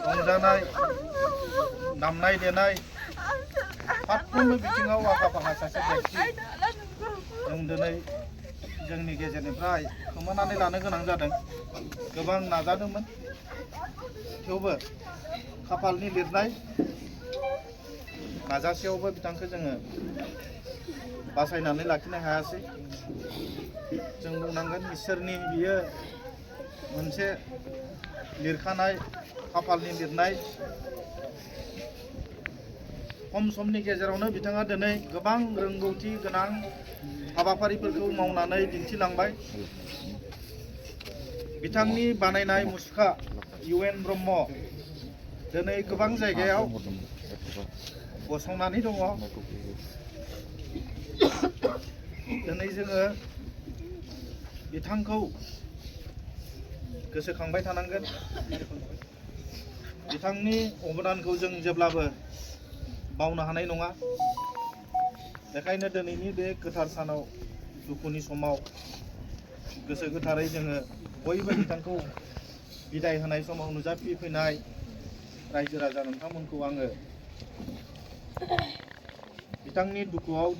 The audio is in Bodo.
रंजानाय दामनाय देनाय फारफ्रोमबो बिथिङाव आखा फाखा सासे व्यक्ति जों दिनै जोंनि गेजेरनिफ्राय खोमानानै लानो गोनां जादों। गोबां नाजादोंमोन थेवबो खाफालनि लिरनाय नाजासेयावबो बिथांखौ जोङो बासायनानै लाखिनो हायासै। जों बुंनांगोन इसोरनि बियो मोनसे लिरखानाय खाफालनि लिरनाय। खम समनि गेजेरावनो बिथाङा दिनै गोबां रोंगौथि गोनां हाबाफारिफोरखौ मावनानै दिन्थिलांबाय। बिथांनि बानायनाय मुसुखा UN ब्रह्म दिनै गोबां जायगायाव गसंनानै दङ। दिनै जोङो बिथांखौ गोसोखांबाय थानांगोन। बिथांनि अबदानखौ जों जेब्लाबो बावनो हानाय नङा। बेखायनो दिनैनि बे गोथार सानाव दुखुनि समाव गोसो गोथारै जोङो बयबो बिथांखौ बिदाय होनाय समाव नुजाफैनाय रायजो राजा नोंथांमोनखौ आङो बिथांनि दुखुआव